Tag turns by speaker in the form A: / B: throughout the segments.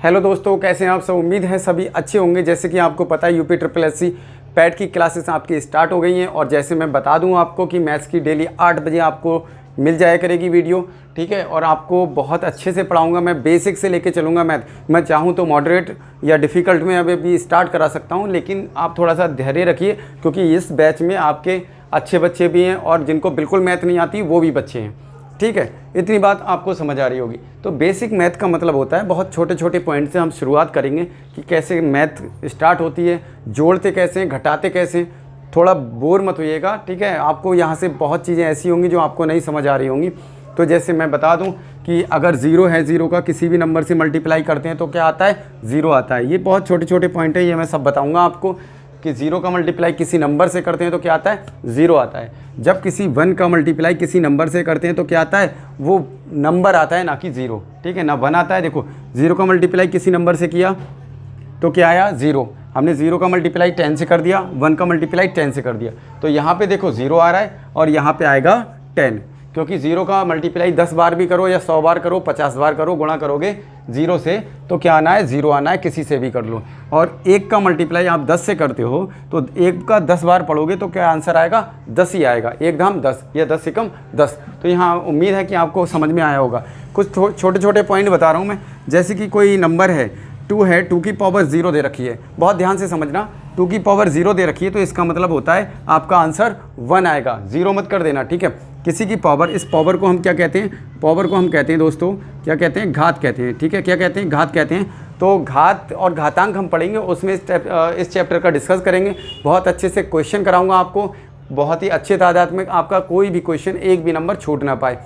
A: Hello दोस्तों, कैसे हैं आप सब। उम्मीद है सभी अच्छे होंगे। जैसे कि आपको पता है यूपी ट्रिपल एससी पैट की क्लासेस आपकी स्टार्ट हो गई हैं और जैसे मैं बता दूं आपको कि मैथ्स की डेली 8 बजे आपको मिल जाया करेगी वीडियो, ठीक है। और आपको बहुत अच्छे से पढ़ाऊंगा, मैं बेसिक से लेके चलूँगा मैथ। मैं चाहूँ तो मॉडरेट या डिफ़िकल्ट में अभी भी स्टार्ट करा सकता हूँ, लेकिन आप थोड़ा सा धैर्य रखिए क्योंकि इस बैच में आपके अच्छे बच्चे भी हैं और जिनको बिल्कुल मैथ नहीं आती वो भी बच्चे हैं, ठीक है। इतनी बात आपको समझ आ रही होगी। तो बेसिक मैथ का मतलब होता है बहुत छोटे छोटे पॉइंट से हम शुरुआत करेंगे कि कैसे मैथ स्टार्ट होती है, जोड़ते कैसे हैं, घटाते कैसे हैं। थोड़ा बोर मत होइएगा, ठीक है। आपको यहाँ से बहुत चीज़ें ऐसी होंगी जो आपको नहीं समझ आ रही होंगी। तो जैसे मैं बता दूं कि अगर ज़ीरो है, ज़ीरो का किसी भी नंबर से मल्टीप्लाई करते हैं तो क्या आता है, ज़ीरो आता है। ये बहुत छोटे छोटे पॉइंट है, ये मैं सब बताऊँगा आपको कि ज़ीरो का मल्टीप्लाई किसी नंबर से करते हैं तो क्या आता है, ज़ीरो आता है। जब किसी वन का मल्टीप्लाई किसी नंबर से करते हैं तो क्या आता है, वो नंबर आता है, ना कि ज़ीरो, ठीक है ना। वन आता है। देखो ज़ीरो का मल्टीप्लाई किसी नंबर से किया तो क्या आया, ज़ीरो। हमने ज़ीरो का मल्टीप्लाई 10 से कर दिया, वन का मल्टीप्लाई 10 से कर दिया, तो यहाँ पे देखो ज़ीरो आ रहा है और यहाँ पे आएगा 10, क्योंकि ज़ीरो का मल्टीप्लाई 10 बार भी करो या 100 बार करो, 50 बार करो, गुणा करोगे ज़ीरो से तो क्या आना है, ज़ीरो आना है। किसी से भी कर लो। और एक का मल्टीप्लाई आप 10 से करते हो तो एक का 10 बार पढ़ोगे तो क्या आंसर आएगा, 10 ही आएगा। एक धाम 10 या 10 से कम 10। तो यहाँ उम्मीद है कि आपको समझ में आया होगा। कुछ छोटे छोटे पॉइंट बता रहा हूँ मैं। जैसे कि कोई नंबर है 2 है, 2 की पावर 0 दे रखी है, बहुत ध्यान से समझना। 2 की पावर 0 दे रखी है तो इसका मतलब होता है आपका आंसर 1 आएगा, 0 मत कर देना, ठीक है। किसी की पावर, इस पावर को हम क्या कहते हैं, पावर को हम कहते हैं दोस्तों, क्या कहते हैं, घात कहते हैं, ठीक है। क्या कहते हैं, घात कहते हैं। तो घात और घातांक हम पढ़ेंगे, उसमें इस चैप्टर का डिस्कस करेंगे। बहुत अच्छे से क्वेश्चन कराऊंगा आपको, बहुत ही अच्छे तादाद में, आपका कोई भी क्वेश्चन एक भी नंबर छूट ना पाए।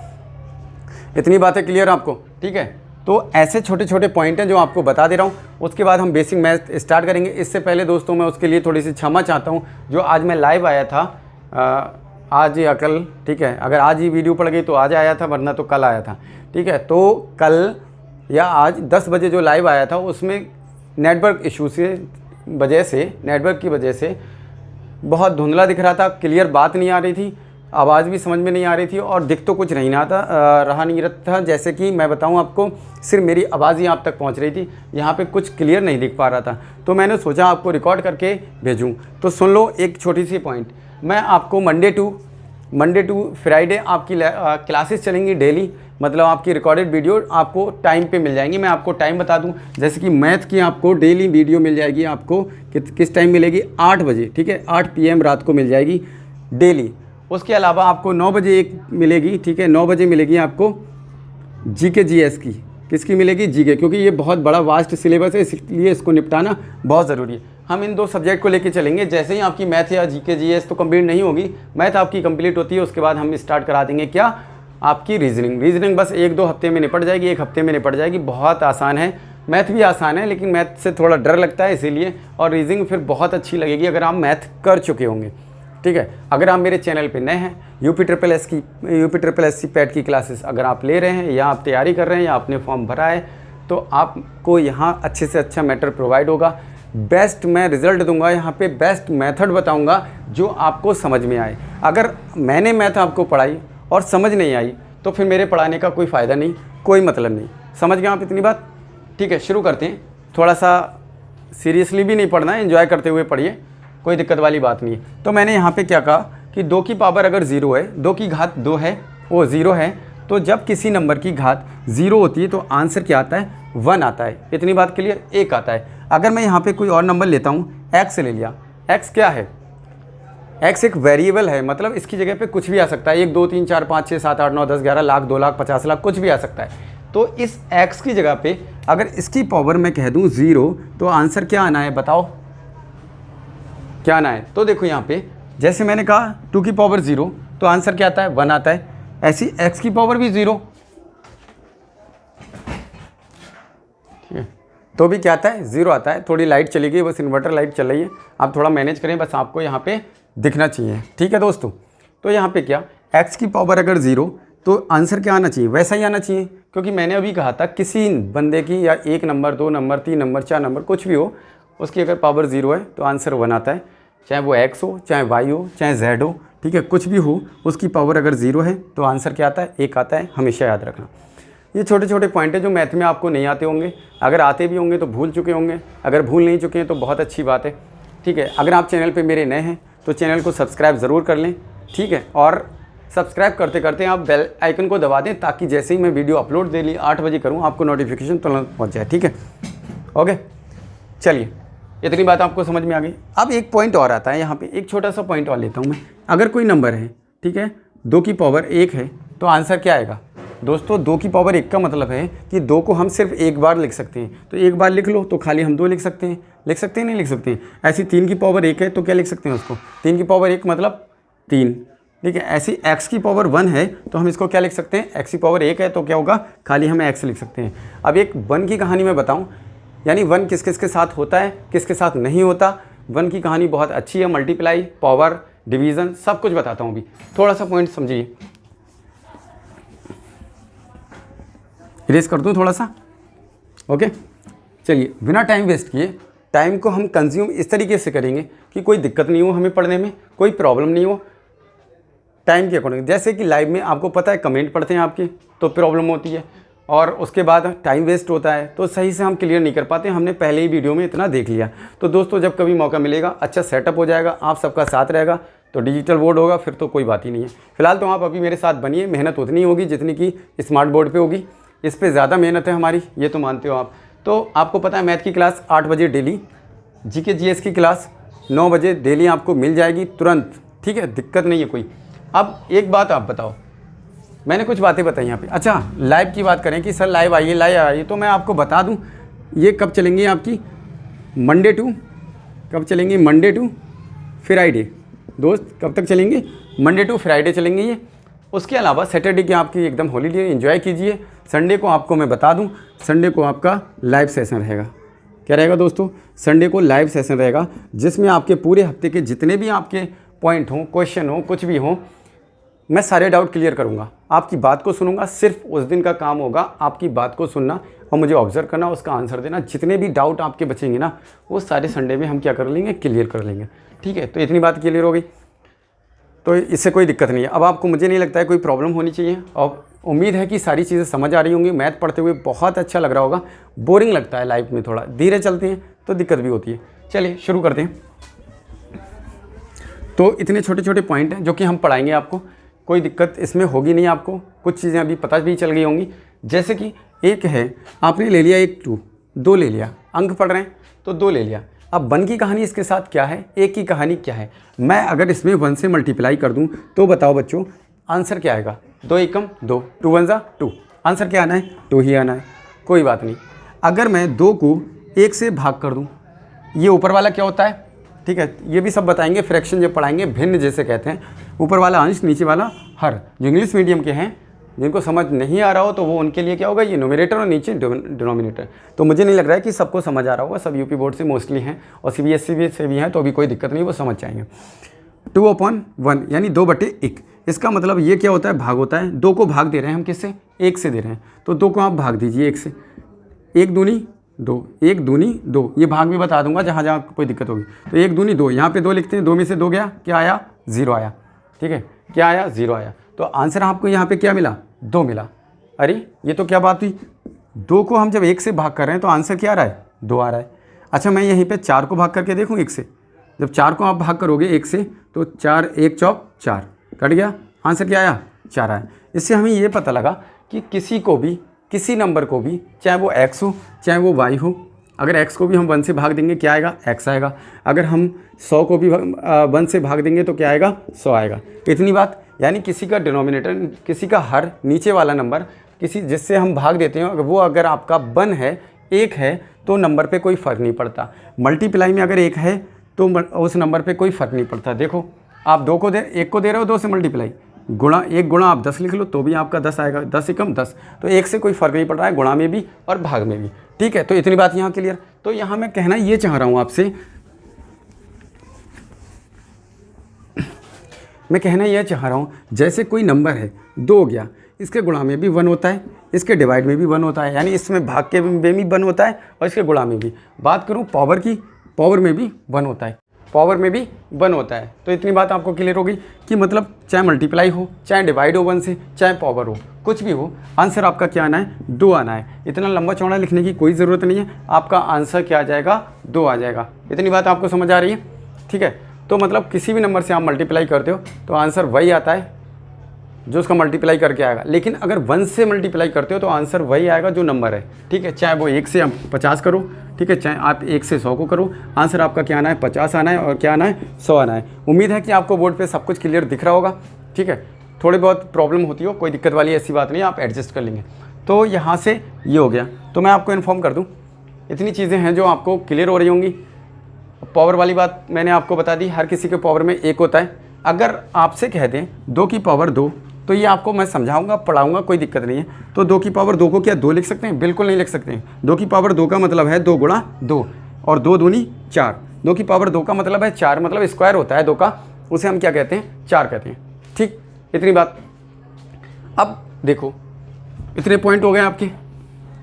A: इतनी बातें क्लियर आपको, ठीक है। तो ऐसे छोटे छोटे पॉइंट हैं जो आपको बता दे रहा हूँ। उसके बाद हम बेसिक मैथ स्टार्ट करेंगे। इससे पहले दोस्तों मैं उसके लिए थोड़ी सी क्षमा चाहता हूँ। जो आज मैं लाइव आया था आज या कल, ठीक है, अगर आज ही वीडियो पड़ गई तो आज आया था, वरना तो कल आया था, ठीक है। तो कल या आज 10 बजे जो लाइव आया था उसमें नेटवर्क इशू से वजह से, नेटवर्क की वजह से बहुत धुंधला दिख रहा था, क्लियर बात नहीं आ रही थी, आवाज़ भी समझ में नहीं आ रही थी और दिख तो कुछ नहीं रहा नहीं था। जैसे कि मैं बताऊं आपको, सिर्फ मेरी आवाज़ ही आप तक पहुंच रही थी, यहाँ पे कुछ क्लियर नहीं दिख पा रहा था। तो मैंने सोचा आपको रिकॉर्ड करके भेजूं। तो सुन लो एक छोटी सी पॉइंट। मैं आपको मंडे टू फ्राइडे आपकी क्लासेस चलेंगी डेली, मतलब आपकी रिकॉर्डेड वीडियो आपको टाइम पे मिल जाएंगी। मैं आपको टाइम बता दूं, जैसे कि मैथ की आपको डेली वीडियो मिल जाएगी। आपको किस टाइम मिलेगी, 8 बजे, ठीक है, 8 PM रात को मिल जाएगी डेली। उसके अलावा आपको 9 बजे एक मिलेगी, ठीक है, 9 बजे मिलेगी आपको GK GS की। किसकी मिलेगी, GK, क्योंकि ये बहुत बड़ा वास्ट सिलेबस है, इसलिए इसको निपटाना बहुत ज़रूरी है। हम इन 2 सब्जेक्ट को लेके चलेंगे। जैसे ही आपकी मैथ या GK GS तो कंप्लीट नहीं होगी, मैथ आपकी कंप्लीट होती है, उसके बाद हम स्टार्ट करा देंगे क्या, आपकी रीजनिंग बस 1-2 हफ्ते में निपट जाएगी, 1 हफ्ते में निपट जाएगी। बहुत आसान है, मैथ भी आसान है, लेकिन मैथ से थोड़ा डर लगता है इसीलिए। और रीजनिंग फिर बहुत अच्छी लगेगी अगर आप मैथ कर चुके होंगे, ठीक है। अगर आप मेरे चैनल पे नए हैं, यूपी ट्रिपल एससी पैट की क्लासेस अगर आप ले रहे हैं या आप तैयारी कर रहे हैं या आपने फॉर्म भरा है, तो आपको यहाँ अच्छे से अच्छा मैटर प्रोवाइड होगा। बेस्ट मैं रिज़ल्ट दूंगा यहाँ पे, बेस्ट मेथड बताऊंगा जो आपको समझ में आए। अगर मैंने मैथ आपको पढ़ाई और समझ नहीं आई तो फिर मेरे पढ़ाने का कोई फ़ायदा नहीं, कोई मतलब नहीं। समझ गए आप इतनी बात, ठीक है। शुरू करते हैं। थोड़ा सा सीरियसली भी नहीं पढ़ना है, एंजॉय करते हुए पढ़िए, कोई दिक्कत वाली बात नहीं है। तो मैंने यहाँ पे क्या कहा कि 2 की पावर अगर 0 है, 2 की घात 2 है, वो 0 है, तो जब किसी नंबर की घात 0 होती है तो आंसर क्या आता है, 1 आता है। इतनी बात क्लियर, 1 आता है। अगर मैं यहाँ पे कोई और नंबर लेता हूँ, x ले लिया, x क्या है, x एक वेरिएबल है, मतलब इसकी जगह पे कुछ भी आ सकता है। 1 2 3 4 5 6 7 8 9 10 11 लाख 2 लाख 50 लाख कुछ भी आ सकता है। तो इस x की जगह पे अगर इसकी पावर मैं कह दूँ 0 तो आंसर क्या आना है, बताओ क्या आना है। तो देखो यहाँ पे जैसे मैंने कहा 2 की पावर 0 तो आंसर क्या आता है, 1 आता है। ऐसी x की पावर भी 0, ठीक है, तो भी क्या आता है, 0 आता है। थोड़ी लाइट चली गई, बस इन्वर्टर लाइट चल रही है, आप थोड़ा मैनेज करें, बस आपको यहाँ पे दिखना चाहिए, ठीक है दोस्तों। तो यहाँ पे क्या, x की पावर अगर 0 तो आंसर क्या आना चाहिए, वैसा ही आना चाहिए। क्योंकि मैंने अभी कहा था किसी बंदे की या 1 नंबर 2 नंबर 3 नंबर 4 नंबर कुछ भी हो, उसकी अगर पावर 0 है तो आंसर 1 आता है। चाहे वो x हो, चाहे y हो, चाहे z हो, ठीक है, कुछ भी हो, उसकी पावर अगर 0 है तो आंसर क्या आता है, 1 आता है, हमेशा याद रखना। ये छोटे छोटे पॉइंट है जो मैथ में आपको नहीं आते होंगे, अगर आते भी होंगे तो भूल चुके होंगे, अगर भूल नहीं चुके हैं तो बहुत अच्छी बात है। ठीक है, अगर आप चैनल पे मेरे नए हैं तो चैनल को सब्सक्राइब ज़रूर कर लें। ठीक है, और सब्सक्राइब करते करते आप बेल आइकन को दबा दें ताकि जैसे ही मैं वीडियो अपलोड डेली 8 बजे करूँ आपको नोटिफिकेशन तुरंत पहुँच जाए। ठीक है, ओके, चलिए इतनी बात आपको समझ में आ गई। अब एक पॉइंट और आता है यहाँ पे, एक छोटा सा पॉइंट और लेता हूँ मैं। अगर कोई नंबर है, ठीक है, 2 की पावर 1 है तो आंसर क्या आएगा दोस्तों? 2 की पावर 1 का मतलब है कि 2 को हम सिर्फ एक बार लिख सकते हैं, तो एक बार लिख लो तो खाली हम 2 लिख सकते हैं। लिख सकते हैं नहीं लिख सकते? ऐसी 3 की पावर 1 है तो क्या लिख सकते हैं उसको? 3 की पावर 1 मतलब 3। ठीक है, ऐसी x की पावर 1 है तो हम इसको क्या लिख सकते हैं? x की पावर 1 है तो क्या होगा? खाली हमें x लिख सकते हैं। अब एक 1 की कहानी मैं बताऊं, यानी 1 किस किस के साथ होता है, किस के साथ नहीं होता। 1 की कहानी बहुत अच्छी है, मल्टीप्लाई, पावर, डिवीज़न सब कुछ बताता हूँ। अभी थोड़ा सा पॉइंट समझिए, इरेज कर दूँ थोड़ा सा। ओके, चलिए बिना टाइम वेस्ट किए टाइम को हम कंज्यूम इस तरीके से करेंगे कि कोई दिक्कत नहीं हो, हमें पढ़ने में कोई प्रॉब्लम नहीं हो, टाइम के अकॉर्डिंग। जैसे कि लाइव में आपको पता है कमेंट पढ़ते हैं आपके तो प्रॉब्लम होती है, और उसके बाद टाइम वेस्ट होता है तो सही से हम क्लियर नहीं कर पाते। हमने पहले ही वीडियो में इतना देख लिया। तो दोस्तों जब कभी मौका मिलेगा, अच्छा सेटअप हो जाएगा, आप सबका साथ रहेगा तो डिजिटल बोर्ड होगा, फिर तो कोई बात ही नहीं है। फिलहाल तो आप अभी मेरे साथ बनिए, मेहनत उतनी होगी जितनी कि स्मार्ट बोर्ड पे होगी, इस पर ज़्यादा मेहनत है हमारी, ये तो मानते हो आप। तो आपको पता है मैथ की क्लास 8 बजे डेली, जीके जीएस की क्लास 9 बजे डेली आपको मिल जाएगी तुरंत। ठीक है, दिक्कत नहीं है कोई। अब एक बात आप बताओ, मैंने कुछ बातें बताई यहाँ पे। अच्छा, लाइव की बात करें कि सर लाइव आइए, तो मैं आपको बता दूँ ये कब चलेंगी आपकी, मंडे टू फ्राइडे। दोस्त कब तक चलेंगे? मंडे टू फ्राइडे चलेंगे ये। उसके अलावा सैटरडे की आपकी एकदम हॉलीडे, एंजॉय कीजिए। संडे को आपको मैं बता दूं, संडे को आपका लाइव सेशन रहेगा। क्या रहेगा दोस्तों? संडे को लाइव सेशन रहेगा जिसमें आपके पूरे हफ्ते के जितने भी आपके पॉइंट हों, क्वेश्चन हो, कुछ भी हो, मैं सारे डाउट क्लियर करूंगा, आपकी बात को सुनूंगा। सिर्फ उस दिन का काम होगा आपकी बात को सुनना और मुझे ऑब्जर्व करना, उसका आंसर देना। जितने भी डाउट आपके बचेंगे ना वो सारे संडे में हम क्या कर लेंगे? क्लियर कर लेंगे। ठीक है, तो इतनी बात क्लियर हो गई, तो इससे कोई दिक्कत नहीं है। अब आपको, मुझे नहीं लगता है कोई प्रॉब्लम होनी चाहिए, और उम्मीद है कि सारी चीज़ें समझ आ रही होंगी। मैथ पढ़ते हुए बहुत अच्छा लग रहा होगा। बोरिंग लगता है लाइफ में, थोड़ा धीरे चलते हैं तो दिक्कत भी होती है। चलिए शुरू करते हैं। तो इतने छोटे छोटे पॉइंट हैं जो कि हम पढ़ाएंगे आपको, कोई दिक्कत इसमें होगी नहीं आपको। कुछ चीज़ें अभी पता भी चल गई होंगी, जैसे कि एक है आपने ले लिया 1 2, 2 ले लिया, अंक पढ़ रहे हैं तो 2 ले लिया। अब 1 की कहानी इसके साथ क्या है, 1 की कहानी क्या है? मैं अगर इसमें 1 से मल्टीप्लाई कर दूं तो बताओ बच्चों आंसर क्या आएगा? 2 एकम 2, 2 1 जा 2, आंसर क्या आना है? 2 ही आना है। कोई बात नहीं। अगर मैं 2 को 1 से भाग कर दूं, ये ऊपर वाला क्या होता है? ठीक है, ये भी सब बताएंगे, फ्रैक्शन जब पढ़ाएंगे, भिन्न जैसे कहते हैं, ऊपर वाला अंश नीचे वाला हर। जो इंग्लिश मीडियम के हैं, जिनको समझ नहीं आ रहा हो तो वो उनके लिए क्या होगा? ये न्यूमरेटर और नीचे डिनोमिनेटर। तो मुझे नहीं लग रहा है कि सबको समझ आ रहा होगा, सब यूपी बोर्ड से मोस्टली हैं और सीबीएसई से भी हैं, तो अभी कोई दिक्कत नहीं, वो समझ जाएंगे। 2/1 यानी 2/1। इसका मतलब ये क्या होता है? भाग होता है। 2 को भाग दे रहे हैं हम किससे? 1 से दे रहे हैं, तो 2 को आप भाग दीजिए 1 से। 1 दूनी 2, 1 दूनी 2, ये भाग भी बता दूंगा जहाँ जहाँ कोई दिक्कत होगी। तो 1 दूनी 2, यहाँ पे 2 लिखते हैं, 2 में से 2 गया, क्या आया? 0 आया। ठीक है, क्या आया? 0 आया। तो आंसर आपको यहाँ पे क्या मिला? 2 मिला। अरे ये तो क्या बात हुई, 2 को हम जब 1 से भाग कर रहे हैं तो आंसर क्या आ रहा है? 2 आ रहा है। अच्छा, मैं यहीं पे 4 को भाग करके देखूँ 1 से। जब 4 को आप भाग करोगे 1 से तो 4 1 चौक 4, कट गया, आंसर क्या आया? 4 आया। इससे हमें ये पता लगा कि किसी को भी, किसी नंबर को भी, चाहे वो x हो चाहे वो y हो, अगर x को भी हम 1 से भाग देंगे क्या आएगा? x आएगा। अगर हम 100 को भी 1 से भाग देंगे तो क्या आएगा? 100 आएगा। इतनी बात। यानी किसी का डिनोमिनेटर, किसी का हर, नीचे वाला नंबर, किसी जिससे हम भाग देते हैं, वो अगर आपका 1 है, 1 है, तो नंबर पे कोई फ़र्क नहीं पड़ता। मल्टीप्लाई में अगर 1 है तो उस नंबर पे कोई फ़र्क नहीं पड़ता। देखो आप 1 को दे रहे हो 2 से मल्टीप्लाई, गुणा 1 गुणा आप 10 लिख लो तो भी आपका 10 आएगा। 10 एकम 10, तो 1 से कोई फ़र्क नहीं पड़ रहा है, गुणा में भी और भाग में भी। ठीक है, तो इतनी बात यहाँ क्लियर। तो यहाँ मैं कहना ये चाह रहा हूँ आपसे, मैं कहना यह चाह रहा हूँ, जैसे कोई नंबर है 2 हो गया, इसके गुणा में भी 1 होता है, इसके डिवाइड में भी 1 होता है, यानी इसमें भाग के में भी 1 होता है और इसके गुणा में भी। बात करूँ पावर की, पावर में भी 1 होता है। पावर में भी 1 होता है। तो इतनी बात आपको क्लियर होगी कि मतलब चाहे मल्टीप्लाई हो, चाहे डिवाइड हो 1 से, चाहे पावर हो, कुछ भी हो, आंसर आपका क्या आना है, 2 आना है। इतना लंबा चौड़ा लिखने की कोई ज़रूरत नहीं है, आपका आंसर क्या आ जाएगा, 2 आ जाएगा। इतनी बात आपको समझ आ रही है, ठीक है। तो मतलब किसी भी नंबर से आप मल्टीप्लाई करते हो तो आंसर वही आता है जो उसका मल्टीप्लाई करके आएगा। लेकिन अगर 1 से मल्टीप्लाई करते हो तो आंसर वही आएगा जो नंबर है, ठीक है। चाहे वो 1 से आप 50 करो, ठीक है, चाहे आप 1 से 100 को करो, आंसर आपका क्या आना है, 50 आना है और क्या आना है, 100 आना है। उम्मीद है कि आपको बोर्ड पे सब कुछ क्लियर दिख रहा होगा, ठीक है। थोड़ी बहुत प्रॉब्लम होती हो, कोई दिक्कत वाली ऐसी बात नहीं, आप एडजस्ट कर लेंगे। तो यहाँ से ये हो गया। तो मैं आपको इन्फॉर्म कर दूँ, इतनी चीज़ें हैं जो आपको क्लियर हो रही होंगी। पावर वाली बात मैंने आपको बता दी, हर किसी के पावर में 1 होता है। अगर आपसे कह दें 2 की पावर 2, तो ये आपको मैं समझाऊंगा, पढ़ाऊंगा, कोई दिक्कत नहीं है। तो 2 की पावर 2 को क्या 2 लिख सकते हैं? बिल्कुल नहीं लिख सकते हैं। 2 की पावर 2 का मतलब है 2 गुणा 2 और 2 दूनी 4। 2 की पावर 2 का मतलब है 4, मतलब स्क्वायर होता है 2 का, उसे हम क्या कहते हैं, 4 कहते हैं, ठीक। इतनी बात। अब देखो इतने पॉइंट हो गए आपके,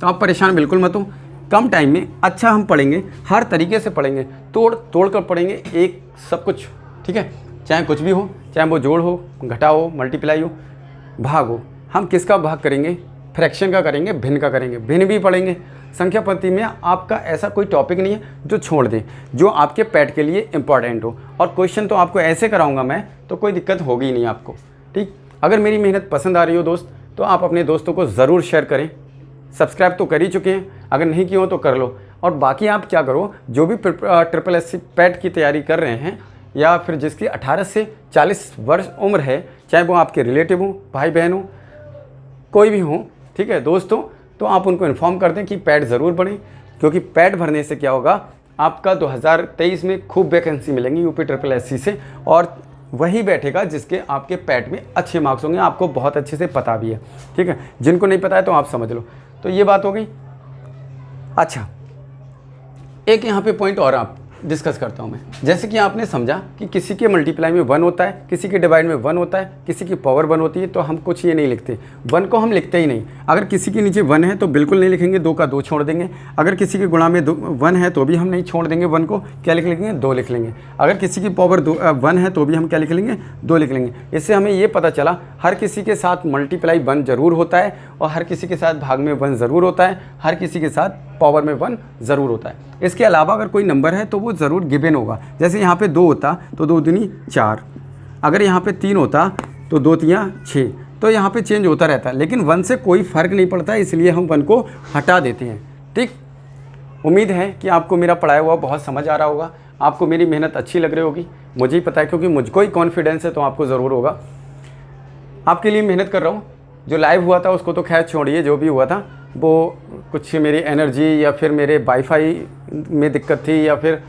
A: तो आप परेशान बिल्कुल मत हो। कम टाइम में अच्छा हम पढ़ेंगे, हर तरीके से पढ़ेंगे, तोड़ कर पढ़ेंगे एक सब कुछ, ठीक है। चाहे कुछ भी हो, चाहे वो जोड़ हो, घटा हो, मल्टीप्लाई हो, भाग हो, हम किसका भाग करेंगे, फ्रैक्शन का करेंगे, भिन्न का करेंगे, भिन्न भी पढ़ेंगे। संख्या पद्धति में आपका ऐसा कोई टॉपिक नहीं है जो छोड़ दें, जो आपके पैट के लिए इंपॉर्टेंट हो। और क्वेश्चन तो आपको ऐसे कराऊंगा मैं, तो कोई दिक्कत होगी ही नहीं आपको, ठीक। अगर मेरी मेहनत पसंद आ रही हो दोस्त, तो आप अपने दोस्तों को ज़रूर शेयर करें। सब्सक्राइब तो कर ही चुके हैं, अगर नहीं किए हो तो कर लो। और बाकी आप क्या करो, जो भी SSC पैट की तैयारी कर रहे हैं या फिर जिसकी 18 से 40 वर्ष उम्र है, चाहे वो आपके रिलेटिव हो, भाई बहन हो, कोई भी हो, ठीक है दोस्तों, तो आप उनको इन्फॉर्म कर दें कि पैट ज़रूर भरें। क्योंकि पैट भरने से क्या होगा, आपका 2023 में खूब वैकेंसी मिलेंगी UPSSC से, और वही बैठेगा जिसके आपके पैट में अच्छे मार्क्स होंगे। आपको बहुत अच्छे से पता भी है, ठीक है। जिनको नहीं पता है तो आप समझ लो। तो ये बात हो गई। अच्छा, एक यहाँ पे पॉइंट और आप डिस्कस करता हूँ मैं। जैसे कि आपने समझा कि किसी के मल्टीप्लाई में 1 होता है, किसी के डिवाइड में 1 होता है, किसी की पावर 1 होती है, तो हम कुछ ये नहीं लिखते, 1 को हम लिखते ही नहीं। अगर किसी के नीचे 1 है तो बिल्कुल नहीं लिखेंगे, 2 का 2 छोड़ देंगे। अगर किसी के गुणा में 1 है तो भी हम नहीं छोड़ देंगे 1 को, क्या लिख लेंगे, 2 लिख लेंगे। अगर किसी की पावर 1 है तो भी हम क्या लिख लेंगे, 2 लिख लेंगे। इससे हमें ये पता चला हर किसी के साथ मल्टीप्लाई 1 ज़रूर होता है, और हर किसी के साथ भाग में 1 ज़रूर होता है, हर किसी के साथ पावर में 1 ज़रूर होता है। इसके अलावा अगर कोई नंबर है तो वो ज़रूर गिवन होगा। जैसे यहाँ पे 2 होता तो 2 दूनी 4, अगर यहाँ पे 3 होता तो 2 तियाँ 6, तो यहाँ पे चेंज होता रहता है। लेकिन 1 से कोई फ़र्क नहीं पड़ता, इसलिए हम 1 को हटा देते हैं, ठीक। उम्मीद है कि आपको मेरा पढ़ाया हुआ बहुत समझ आ रहा होगा, आपको मेरी मेहनत अच्छी लग रही होगी, मुझे ही पता है, क्योंकि मुझको ही कॉन्फिडेंस है, तो आपको ज़रूर होगा। आपके लिए मेहनत कर रहा हूँ। जो लाइव हुआ था उसको तो खैर छोड़िए, जो भी हुआ था वो कुछ मेरी एनर्जी या फिर मेरे वाईफाई में दिक्कत थी, या फिर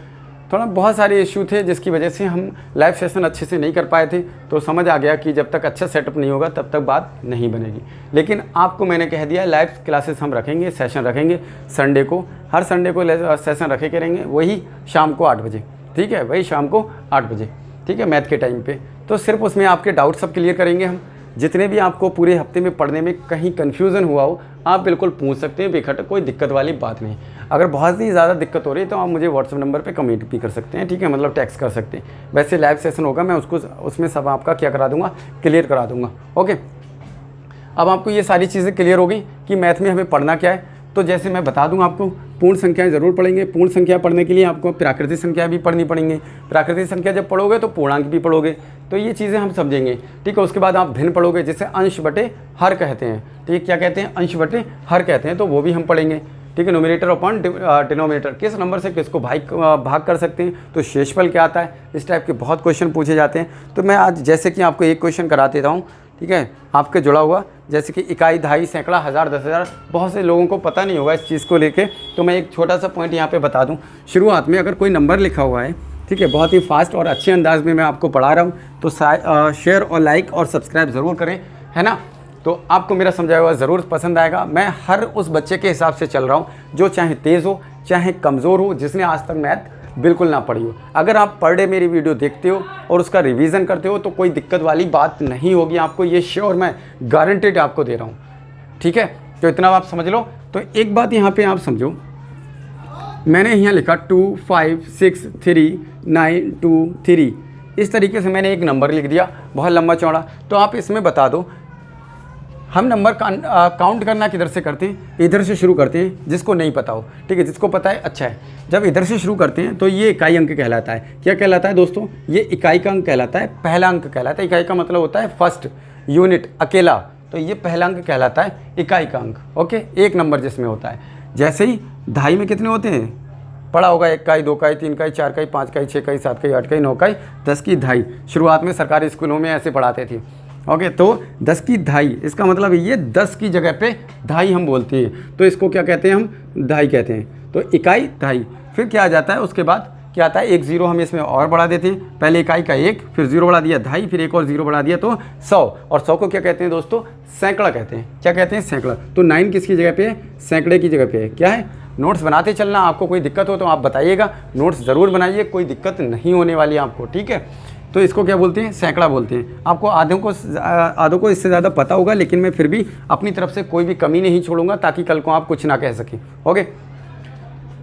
A: थोड़ा बहुत सारे इश्यू थे जिसकी वजह से हम लाइव सेशन अच्छे से नहीं कर पाए थे। तो समझ आ गया कि जब तक अच्छा सेटअप नहीं होगा तब तक बात नहीं बनेगी। लेकिन आपको मैंने कह दिया, लाइव क्लासेस हम रखेंगे, सेशन रखेंगे संडे को, हर संडे को सेशन रखे करेंगे, वही शाम को 8 बजे, ठीक है, वही शाम को 8 बजे, ठीक है, मैथ के टाइम पे। तो सिर्फ उसमें आपके डाउट सब क्लियर करेंगे हम। जितने भी आपको पूरे हफ्ते में पढ़ने में कहीं कन्फ्यूज़न हुआ हो, आप बिल्कुल पूछ सकते हैं बेखट, कोई दिक्कत वाली बात नहीं। अगर बहुत ही ज़्यादा दिक्कत हो रही है तो आप मुझे व्हाट्सएप नंबर पे कमेंट भी कर सकते हैं, ठीक है, मतलब टेक्स्ट कर सकते हैं। वैसे लाइव सेशन होगा, मैं उसमें सब आपका क्या करा दूँगा, क्लियर करा दूँगा, ओके। अब आपको ये सारी चीज़ें क्लियर हो गई कि मैथ में हमें पढ़ना क्या है। तो जैसे मैं बता दूं आपको, पूर्ण संख्याएं ज़रूर पढ़ेंगे। पूर्ण संख्या पढ़ने के लिए आपको प्राकृतिक संख्या भी पढ़नी पड़ेंगे। प्राकृतिक संख्या जब पढ़ोगे तो पूर्णांक भी पढ़ोगे, तो ये चीज़ें हम समझेंगे, ठीक है। उसके बाद आप भिन्न पढ़ोगे, जिसे अंश बटे हर कहते हैं, ठीक, क्या कहते हैं, अंश बटे हर कहते हैं, तो वो भी हम पढ़ेंगे, ठीक है। न्यूमरेटर अपॉन डिनोमिनेटर, किस नंबर से किसको भाग कर सकते हैं, तो शेषफल क्या आता है, इस टाइप के बहुत क्वेश्चन पूछे जाते हैं। तो मैं आज जैसे कि आपको एक क्वेश्चन करा देता हूँ, ठीक है, आपके जुड़ा हुआ, जैसे कि इकाई, दहाई, सैकड़ा, हज़ार, 10,000, बहुत से लोगों को पता नहीं होगा इस चीज़ को लेके। तो मैं एक छोटा सा पॉइंट यहाँ पे बता दूँ शुरुआत में। अगर कोई नंबर लिखा हुआ है, ठीक है, बहुत ही फास्ट और अच्छे अंदाज में मैं आपको पढ़ा रहा हूँ, तो शेयर और लाइक और सब्सक्राइब ज़रूर करें, है ना। तो आपको मेरा समझाया हुआ ज़रूर पसंद आएगा। मैं हर उस बच्चे के हिसाब से चल रहा हूँ जो चाहे तेज़ हो चाहे कमज़ोर हो, जिसने आज तक मैथ बिल्कुल ना पढ़ी हो। अगर आप पर डे मेरी वीडियो देखते हो और उसका रिवीजन करते हो तो कोई दिक्कत वाली बात नहीं होगी आपको, ये श्योर, मैं गारंटेड आपको दे रहा हूँ, ठीक है। तो इतना आप समझ लो। तो एक बात यहाँ पे आप समझो मैंने यहाँ लिखा 2 5 6 3 9 2 3, इस तरीके से मैंने एक नंबर लिख दिया बहुत लंबा चौड़ा। तो आप इसमें बता दो हम नंबर काउंट करना किधर से करते हैं, इधर से शुरू करते हैं, जिसको नहीं पता हो, ठीक है, जिसको पता है अच्छा है। जब इधर से शुरू करते हैं तो ये इकाई अंक कहलाता है। क्या कहलाता है दोस्तों, ये इकाई का अंक कहलाता है, पहला अंक कहलाता है। इकाई का मतलब होता है फर्स्ट यूनिट, अकेला, तो ये पहला अंक कहलाता है इकाई का अंक। ओके, एक नंबर जिसमें होता है। जैसे ही दहाई में कितने होते हैं, पढ़ा होगा, 1 इकाई, 2 इकाई, 3 इकाई, 4 इकाई, 5 इकाई, 6 इकाई, 7 इकाई, 8 इकाई, 9 इकाई, 10 की दहाई। शुरुआत में सरकारी स्कूलों में ऐसे पढ़ाते थे। ओके, तो 10 की दहाई, इसका मतलब ये 10 की जगह पे दहाई हम बोलते हैं, तो इसको क्या कहते हैं, हम दहाई कहते हैं। तो इकाई दहाई। फिर क्या आ जाता है, उसके बाद क्या आता है, एक ज़ीरो हम इसमें और बढ़ा देते हैं। पहले इकाई का 1, फिर ज़ीरो बढ़ा दिया दहाई, फिर एक और ज़ीरो बढ़ा दिया तो 100। और 100 को क्या कहते हैं दोस्तों, सैकड़ा कहते हैं। क्या कहते हैं, सैकड़ा। तो 9 किसकी जगह पे है, सैकड़े की जगह पे है। क्या है, नोट्स बनाते चलना। आपको कोई दिक्कत हो तो आप बताइएगा, नोट्स ज़रूर बनाइए, कोई दिक्कत नहीं होने वाली है आपको, ठीक है। तो इसको क्या बोलते हैं, सैकड़ा बोलते हैं। आपको आधों को इससे ज़्यादा पता होगा, लेकिन मैं फिर भी अपनी तरफ से कोई भी कमी नहीं छोड़ूंगा ताकि कल को आप कुछ ना कह सकें। ओके,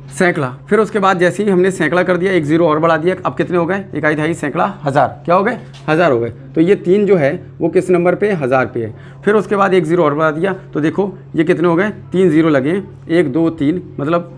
A: सैकड़ा। फिर उसके बाद जैसे ही हमने सैकड़ा कर दिया, एक ज़ीरो और बढ़ा दिया, अब कितने हो गए, इकाई दहाई सैकड़ा हज़ार, क्या हो गए, 1000 हो गए। तो ये 3 जो है वो किस नंबर पे, 1000 पे है। फिर उसके बाद एक ज़ीरो और बढ़ा दिया, तो देखो ये कितने हो गए, 3 ज़ीरो लगे हैं, 1 2 3, मतलब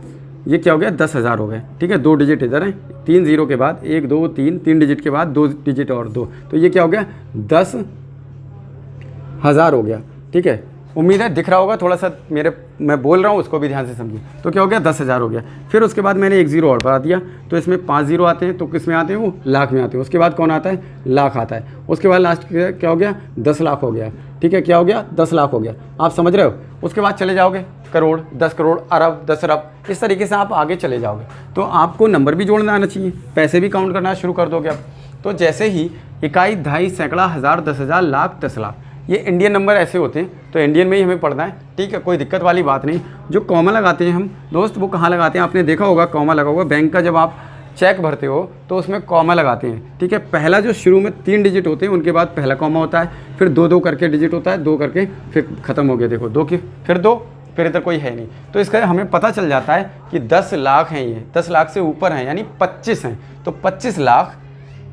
A: ये क्या हो गया, 10,000 हो गए, ठीक है। 2 डिजिट इधर है, 3 ज़ीरो के बाद 1 2 3 डिजिट के बाद 2 डिजिट और 2, तो ये क्या हो गया, 10,000 हो गया, ठीक है। उम्मीद है दिख रहा होगा, थोड़ा सा मैं बोल रहा हूँ उसको भी ध्यान से समझिए। तो क्या हो गया, 10,000 हो गया। फिर उसके बाद मैंने एक ज़ीरो और बढ़ा दिया, तो इसमें 5 ज़ीरो आते हैं, तो किस में आते हैं, वो लाख में आते हैं। उसके बाद कौन आता है, लाख आता है। उसके बाद लास्ट क्या हो गया, 10 लाख हो गया, ठीक है। क्या हो गया, 10 लाख हो गया, आप समझ रहे हो। उसके बाद चले जाओगे करोड़, 10 करोड़, अरब, 10 अरब, इस तरीके से आप आगे चले जाओगे। तो आपको नंबर भी जोड़ना आना चाहिए, पैसे भी काउंट करना शुरू कर दोगे आप। तो जैसे ही इकाई, दहाई, सैकड़ा, हज़ार, 10,000, लाख, 10 लाख, ये इंडियन नंबर ऐसे होते हैं, तो इंडियन में ही हमें पढ़ना है, ठीक है, कोई दिक्कत वाली बात नहीं। जो कॉमा लगाते हैं हम दोस्त, वो कहाँ लगाते हैं, आपने देखा होगा कॉमा लगा हुआ। बैंक का जब आप चेक भरते हो तो उसमें कॉमा लगाते हैं, ठीक है। पहला जो शुरू में 3 डिजिट होते हैं, उनके बाद पहला कॉमा होता है, फिर 2 करके डिजिट होता है, 2 करके फिर ख़त्म हो गया, देखो 2 की फिर 2, फिर इधर कोई है नहीं। तो इसका हमें पता चल जाता है कि 10 लाख हैं, ये 10 लाख से ऊपर हैं, यानी 25 हैं। तो 25 लाख,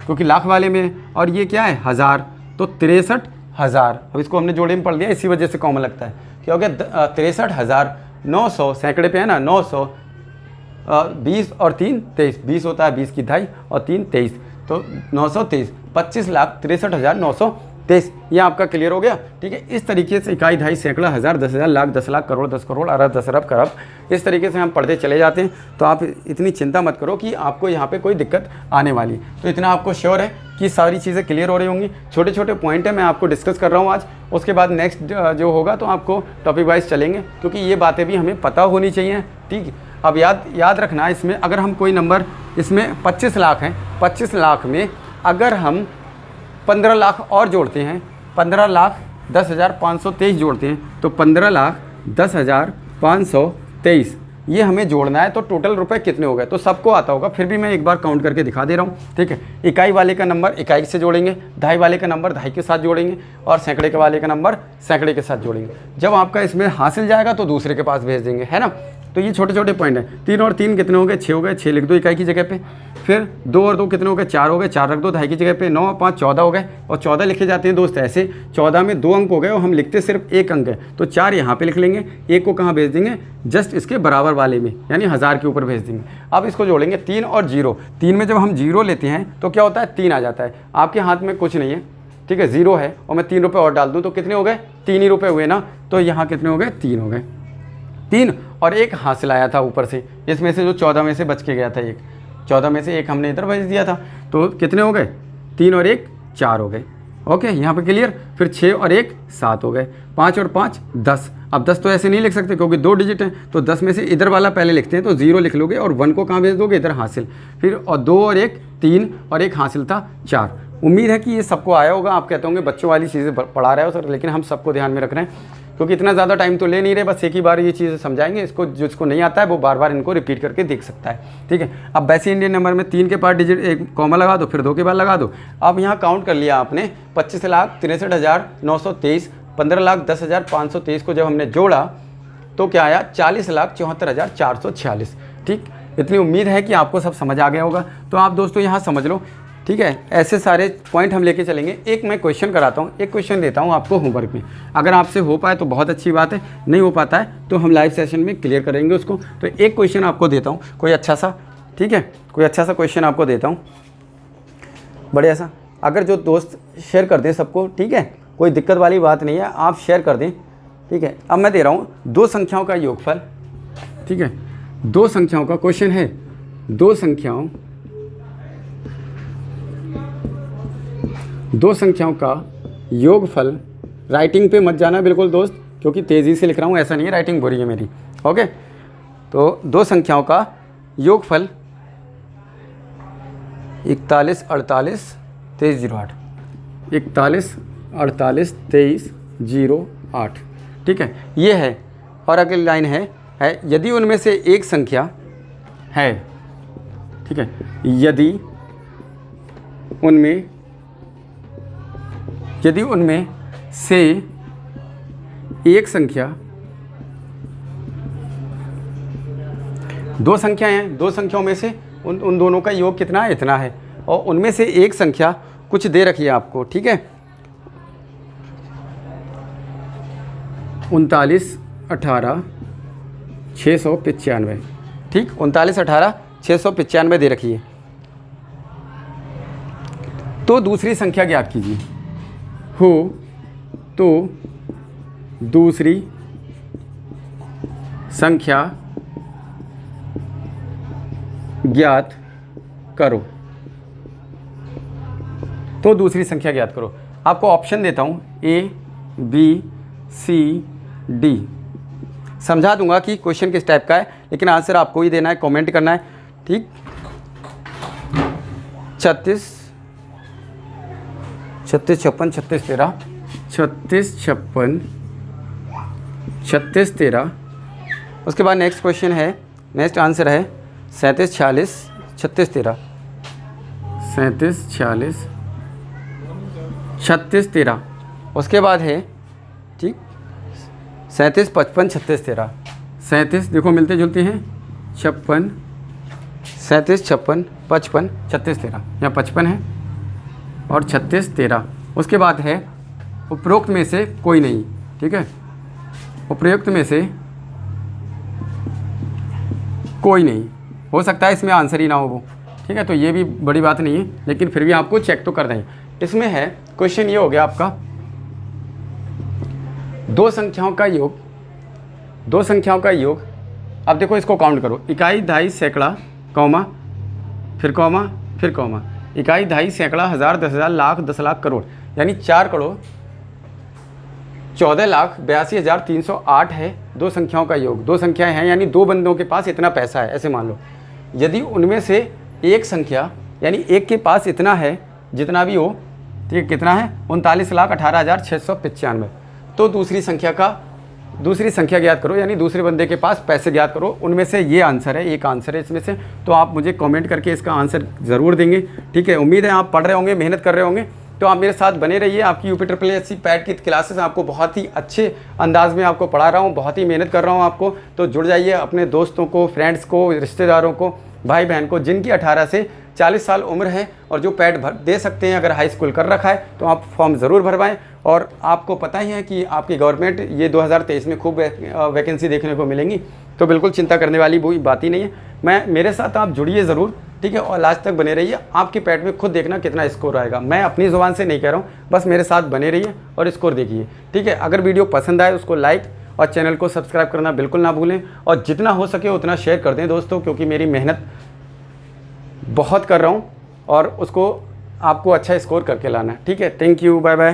A: क्योंकि लाख वाले में, और ये क्या है, हज़ार, तो 63,000। अब इसको हमने जोड़े में पढ़ दिया, इसी वजह से कॉमन लगता है। क्या हो गया, 63,900, सैकड़े पे है ना, 900, 20 और 3 23, 20 होता है, 20 की दहाई और 3 23, तो 923, 25,63,923। ये आपका क्लियर हो गया, ठीक है। इस तरीके से इकाई, दहाई, सैकड़ा, हज़ार, 10,000, लाख, 10 लाख, करोड़, 10 करोड़, अरब, 10 अरब, खरब, इस तरीके से हम पढ़ते चले जाते हैं। तो आप इतनी चिंता मत करो कि आपको यहाँ पे कोई दिक्कत आने वाली। तो इतना आपको श्योर है कि सारी चीज़ें क्लियर हो रही होंगी। छोटे छोटे पॉइंट है, मैं आपको डिस्कस कर रहा हूँ आज। उसके बाद नेक्स्ट जो होगा तो आपको टॉपिक वाइज चलेंगे, क्योंकि ये बातें भी हमें पता होनी चाहिए, ठीक है। अब याद रखना, इसमें अगर हम कोई नंबर, इसमें 25 लाख हैं, 25 लाख में अगर हम 15 लाख और जोड़ते हैं, 15,10,523 जोड़ते हैं, तो 15,10,523 ये हमें जोड़ना है। तो टोटल रुपए कितने हो गए, तो सबको आता होगा, फिर भी मैं एक बार काउंट करके दिखा दे रहा हूँ, ठीक है। इकाई वाले का नंबर इकाई से जोड़ेंगे, दहाई वाले का नंबर दहाई के साथ जोड़ेंगे, और सैकड़े के वाले का नंबर सैकड़े के साथ जोड़ेंगे। जब आपका इसमें हासिल जाएगा तो दूसरे के पास भेज देंगे, है ना। तो ये छोटे छोटे पॉइंट हैं। 3 और 3 कितने हो गए, 6 हो गए, 6 लिख दो इकाई की जगह पे। फिर 2 और 2 कितने हो गए, 4 हो गए, 4 रख दो दहाई की जगह पे। 9 और 5 14 हो गए, और 14 लिखे जाते हैं दोस्त ऐसे, 14 में 2 अंक हो गए और हम लिखते सिर्फ 1 अंक है, तो 4 यहाँ पे लिख लेंगे, 1 को कहाँ भेज देंगे, जस्ट इसके बराबर वाले में, यानी 1000 के ऊपर भेज देंगे। अब इसको जोड़ेंगे 3 और 0। 3 में जब हम 0 लेते हैं तो क्या होता है, 3 आ जाता है। आपके हाथ में कुछ नहीं है, ठीक है, 0 है, और मैं 3 रुपये और डाल दूँ तो कितने हो गए, 3 ही रुपये हुए ना। तो यहाँ कितने हो गए, 3 हो गए। 3 और 1 हासिल आया था ऊपर से, इसमें से जो 14 में से बच के गया था, 14 में से 1 हमने इधर भेज दिया था, तो कितने हो गए, 3 और 1 4 हो गए। ओके, यहाँ पे क्लियर। फिर 6 और 1 7 हो गए, 5 और 5 10। अब 10 तो ऐसे नहीं लिख सकते क्योंकि 2 डिजिट हैं, तो 10 में से इधर वाला पहले लिखते हैं, तो 0 लिख लोगे और 1 को कहाँ भेज दोगे, इधर हासिल। फिर और 2 और 1 3 और 1 हासिल था 4। उम्मीद है कि ये सबको आया होगा। आप कहते होंगे बच्चों वाली चीज़ें पढ़ा रहे हो सर, लेकिन हम सबको ध्यान में रख रहे हैं, क्योंकि इतना ज़्यादा टाइम तो ले नहीं रहे, बस एक ही बार ये चीज़ें समझाएंगे। इसको जिसको नहीं आता है वो बार बार इनको रिपीट करके देख सकता है, ठीक है। अब वैसे इंडियन नंबर में 3 के बाद डिजिट 1 कॉमा लगा दो, फिर 2 के बाद लगा दो। अब यहाँ काउंट कर लिया आपने, 25,63,923, 15,10,523 को जब हमने जोड़ा तो क्या आया, 40,74,446, ठीक। इतनी उम्मीद है कि आपको सब समझ आ गया होगा। तो आप दोस्तों यहाँ समझ लो, ठीक है। ऐसे सारे पॉइंट हम लेके चलेंगे। एक मैं क्वेश्चन कराता हूँ, एक क्वेश्चन देता हूँ आपको होमवर्क में। अगर आपसे हो पाए तो बहुत अच्छी बात है, नहीं हो पाता है तो हम लाइव सेशन में क्लियर करेंगे उसको। तो एक क्वेश्चन आपको देता हूँ, कोई अच्छा सा, ठीक है, कोई अच्छा सा क्वेश्चन आपको देता हूँ, बढ़िया सा। अगर जो दोस्त शेयर कर दें सबको, ठीक है, कोई दिक्कत वाली बात नहीं है, आप शेयर कर दें, ठीक है। अब मैं दे रहा हूँ दो संख्याओं का योगफल, ठीक है। दो संख्याओं का क्वेश्चन है, दो संख्याओं का योगफल। राइटिंग पे मत जाना बिल्कुल दोस्त, क्योंकि तेज़ी से लिख रहा हूँ, ऐसा नहीं है राइटिंग बुरी है मेरी, ओके। तो दो संख्याओं का योगफल 41 48 23 08, 41 48 23 08, ठीक है, ये है। और अगली लाइन है यदि उनमें से एक संख्या है, ठीक है, यदि उनमें से एक संख्या, दो संख्याएं हैं, दो संख्याओं में से उन दोनों का योग कितना है, इतना है, और उनमें से एक संख्या कुछ दे रखी है आपको, ठीक है, 39 18 695, ठीक, 39 18 695 दे रखी है। तो दूसरी संख्या ज्ञात कीजिए, हो तो दूसरी संख्या ज्ञात करो। तो दूसरी संख्या ज्ञात करो। आपको ऑप्शन देता हूँ A B C D। समझा दूंगा कि क्वेश्चन किस टाइप का है, लेकिन आंसर आपको ही देना है, कमेंट करना है, ठीक। 36 56 36 13 36 56 36 13। उसके बाद नेक्स्ट क्वेश्चन है, नेक्स्ट आंसर है 37 46 36 13, 37 46 36 13। उसके बाद है, ठीक, 37 55 36 13, 37 देखो मिलते जुलते हैं, 56 37 56 55 36 13, यहाँ 55 है और 36 13। उसके बाद है उपरोक्त में से कोई नहीं, ठीक है, उपरोक्त में से कोई नहीं, हो सकता है इसमें आंसर ही ना हो वो, ठीक है। तो ये भी बड़ी बात नहीं है, लेकिन फिर भी आपको चेक तो कर दें। इसमें है क्वेश्चन ये हो गया आपका, दो संख्याओं का योग, दो संख्याओं का योग। अब देखो इसको काउंट करो, इकाई दहाई सैकड़ा कौमा फिर कौमा फिर कौमा, इकाई दहाई सैकड़ा हज़ार 10,000 लाख 10 लाख करोड़, यानी 4 करोड़ 14,82,308 है दो संख्याओं का योग। दो संख्याएं हैं यानी दो बंदों के पास इतना पैसा है, ऐसे मान लो। यदि उनमें से एक संख्या, यानी एक के पास इतना है, जितना भी हो, ठीक है, कितना है 39,18,695। तो दूसरी संख्या ज्ञात करो, यानी दूसरे बंदे के पास पैसे ज्ञात करो। उनमें से ये आंसर है, एक आंसर है इसमें से। तो आप मुझे कमेंट करके इसका आंसर ज़रूर देंगे, ठीक है। उम्मीद है आप पढ़ रहे होंगे, मेहनत कर रहे होंगे। तो आप मेरे साथ बने रहिए। आपकी UPSSC पैट की क्लासेस आपको बहुत ही अच्छे अंदाज में आपको पढ़ा रहा हूँ, बहुत ही मेहनत कर रहा हूँ आपको। तो जुड़ जाइए अपने दोस्तों को, फ्रेंड्स को, रिश्तेदारों को, भाई बहन को, जिनकी 18 से 40 साल उम्र है और जो पैट भर दे सकते हैं। अगर हाई स्कूल कर रखा है तो आप फॉर्म ज़रूर भरवाएं। और आपको पता ही है कि आपकी गवर्नमेंट ये 2023 में खूब वैकेंसी देखने को मिलेंगी, तो बिल्कुल चिंता करने वाली कोई बात ही नहीं है। मेरे साथ आप जुड़िए ज़रूर, ठीक है, और लास्ट तक बने रहिए। आपके पैट में खुद देखना कितना स्कोर आएगा, मैं अपनी ज़ुबान से नहीं कह रहा हूँ, बस मेरे साथ बने रहिए और स्कोर देखिए, ठीक है। अगर वीडियो पसंद आए उसको लाइक और चैनल को सब्सक्राइब करना बिल्कुल ना भूलें, और जितना हो सके उतना शेयर कर दें दोस्तों, क्योंकि मेरी मेहनत बहुत कर रहा हूँ और उसको आपको अच्छा स्कोर करके लाना है, ठीक है। Thank you, bye bye.